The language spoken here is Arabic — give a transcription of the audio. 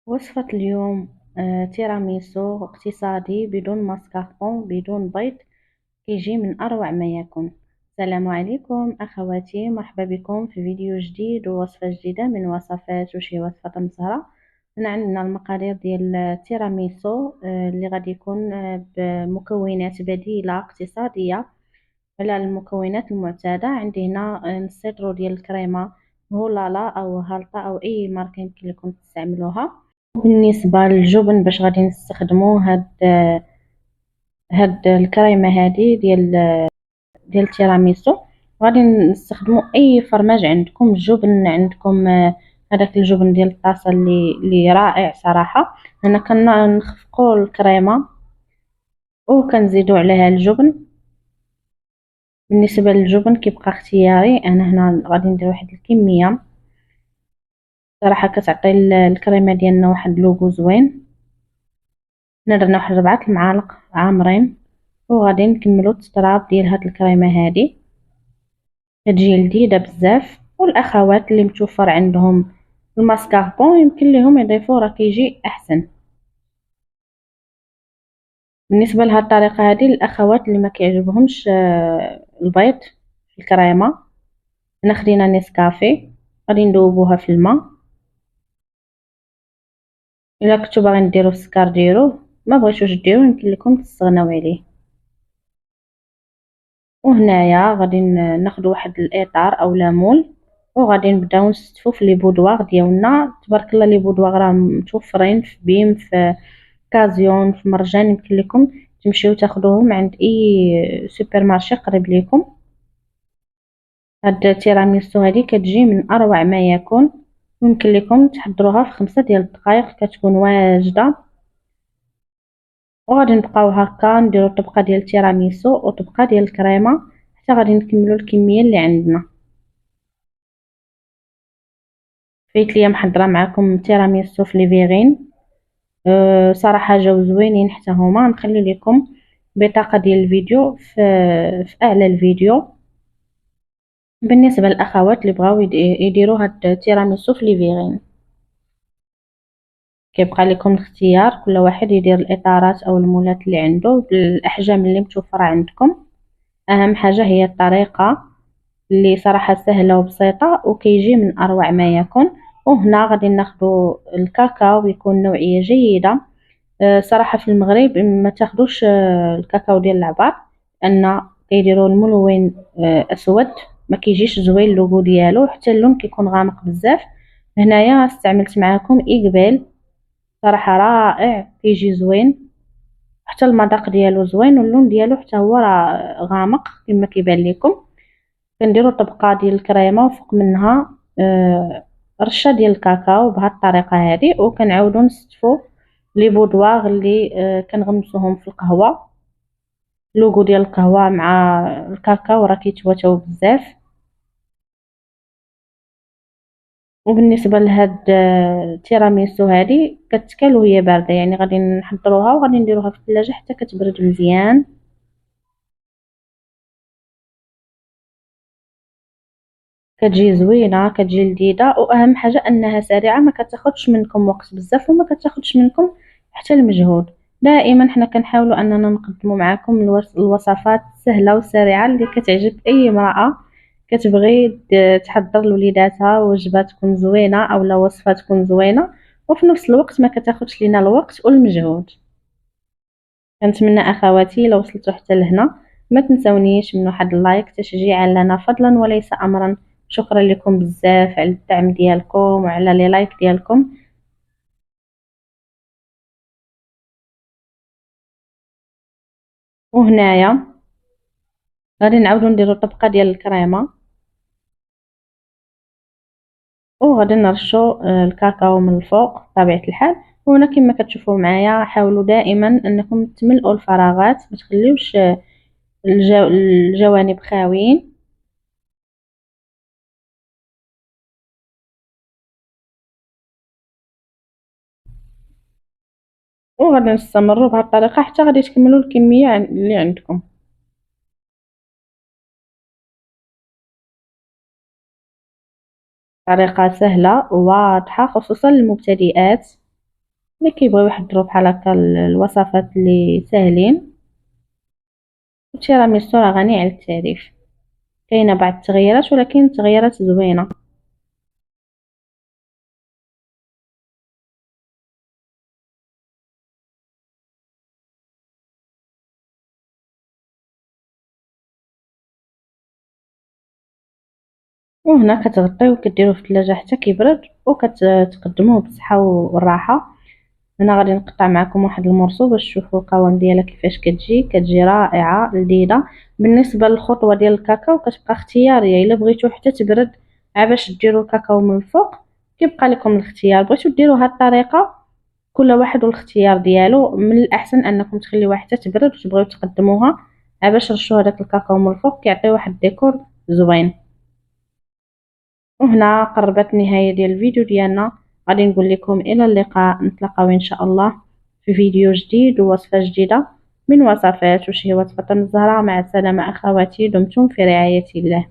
وصفة اليوم تيراميسو اقتصادي بدون ماسكاربون بدون بيض. يجي من أروع ما يكون. السلام عليكم أخواتي، مرحبا بكم في فيديو جديد ووصفة جديدة من وصفات وشي وصفة مزهرة. هنا عندنا المقادير ديال التيراميسو اللي غادي يكون بمكونات بديلة اقتصادية على المكونات المعتادة. عندي هنا نص لتر ديال الكريمة هولالا أو هالطا أو أي ماركة يمكن لكم تستعملوها. بالنسبة للجبن باش غادي نستخدمو هاد الكريمة هادي ديال التيراميسو. غادي نستخدمو اي فرماج عندكم، الجبن عندكم هذاك الجبن ديال الطاسة اللي رائع صراحة. هنا كنخفقو الكريمة وكنزيدو عليها الجبن. بالنسبة للجبن كيبقى اختياري، انا هنا غادي ندير واحد الكمية صراحة كتعطي الكريمة ديالنا واحد لوغو زوين. هنا درنا واحد 4 المعالق عامرين، وغادي نكملو التطراب ديال هاد الكريمه هادي. كتجي لذيذه بزاف، والاخوات اللي متوفر عندهم الماسكاربون يمكن لهم يضيفوا، راه كيجي احسن. بالنسبه لهاد الطريقه هادي الاخوات اللي ما كيعجبهمش البيض في الكريمه، هنا خدينا نسكافيه غادي ندوبوها في الماء. الا كنتو باغيين ديروا السكر ديروه، ما بغيتوش ديروه يمكن لكم تستغناو عليه. وهنايا غادي ناخدو واحد الاطار او ليمون، وغادي نبداو نستفو في لي بودواغ ديالنا. تبارك الله لي بودواغ راه متوفرين في بيم، في كازيون، في مرجان، يمكن لكم تمشيو تاخدوهم عند اي سوبر مارشي قريب ليكم. هاد التيراميسو هادي كتجي من اروع ما يكون، يمكن لكم تحضروها في 5 ديال الدقائق كتكون واجده. وغادي نبقاو هكا نديرو طبقه ديال التيراميسو وطبقه ديال الكريمه حتى غادي نكملو الكميه اللي عندنا. فايت ليا محضره معكم تيراميسو في ليفيغين. صراحه جاو زوينين حتى هما. نخلي لكم بطاقه ديال الفيديو في اعلى الفيديو. بالنسبه للاخوات اللي بغاو يديروا هاد التيراميسو في ليفيغين، كيبقى لكم الاختيار، كل واحد يدير الاطارات او المولات اللي عنده بالاحجام اللي متوفره عندكم. اهم حاجه هي الطريقه اللي صراحه سهله وبسيطه وكيجي من اروع ما يكون. وهنا غادي ناخدو الكاكاو يكون نوعيه جيده. صراحه في المغرب ما تاخدوش الكاكاو ديال العبار، لان كيديروا الملون اسود، ما كيجيش زوين اللوغو ديالو، حتى اللون كيكون غامق بزاف. هنايا استعملت معكم اقبال، صراحه رائع كيجي زوين، حتى المذاق ديالو زوين واللون ديالو حتى هو راه غامق كما كيبان لكم. كنديروا طبقه ديال الكريمه وفوق منها رشه ديال الكاكاو بهذه الطريقه هذه، وكنعاودوا نستفوا لي بودواغ اللي كنغمسوهم في القهوه. اللوغو ديال القهوه مع الكاكاو راه كيتواتاو بزاف. وبالنسبه لهاد التيراميسو هذه كتكال وهي بارده، يعني غادي نحضروها وغادي نديروها في الثلاجه حتى كتبرد مزيان. كتجي زوينه، كتجي لذيذه، واهم حاجه انها سريعه، ما كتاخذش منكم وقت بزاف وما كتاخذش منكم حتى المجهود. دائما حنا كنحاولوا اننا نقدموا معكم الوصفات السهله والسريعه اللي كتعجب اي امراه كتبغي تحضر لوليداتها وجبه تكون زوينه او لا وصفه تكون زوينه، وفي نفس الوقت ما كتاخذش لينا الوقت والمجهود. كنتمنى اخواتي لو وصلتوا حتى لهنا ما تنسونيش من واحد اللايك تشجيعا لنا فضلا وليس امرا. شكرا لكم بزاف على الدعم ديالكم وعلى لي لايك ديالكم. وهنايا غادي نعاودو نديرو طبقه ديال الكريمه، وغادي نرشو الكاكاو من الفوق بطبيعه الحال. وهنا كما كتشوفوا معايا حاولوا دائما انكم تملؤوا الفراغات، ما تخليوش الجوانب خاويين. وغادي نستمروا بهذه الطريقه حتى غادي تكملوا الكميه اللي عندكم. طريقة سهلة وواضحة خصوصا للمبتدئات. اللي كيبغيو يحضروا بحال هكا الوصفات اللي ساهلين. التيراميسو راه غني على التعريف، كاينه بعض التغييرات ولكن تغييرات زوينه. وهنا كتغطيو وكديروه في الثلاجه حتى كيبرد وكتقدموه بالصحه والراحه. هنا غادي نقطع معكم واحد المرسو باش تشوفوا القوام ديالها كيفاش كتجي رائعه لذيذه. بالنسبه للخطوه ديال الكاكاو كتبقى اختياريه، الا بغيتو حتى تبرد باش ديروا الكاكاو من الفوق كيبقى لكم الاختيار. بغيتو ديروا هاد الطريقه كل واحد والاختيار ديالو، من الاحسن انكم تخليوها حتى تبرد وتبغيو تقدموها باش ترشوا هذاك الكاكاو من الفوق كيعطي واحد الديكور زوين. وهنا قربت النهاية ديال الفيديو ديالنا، غادي نقول لكم الى اللقاء، نتلاقاو ان شاء الله في فيديو جديد ووصفة جديدة من وصفات وشهي وصفة الزهراء. مع السلامة اخواتي، دمتم في رعاية الله.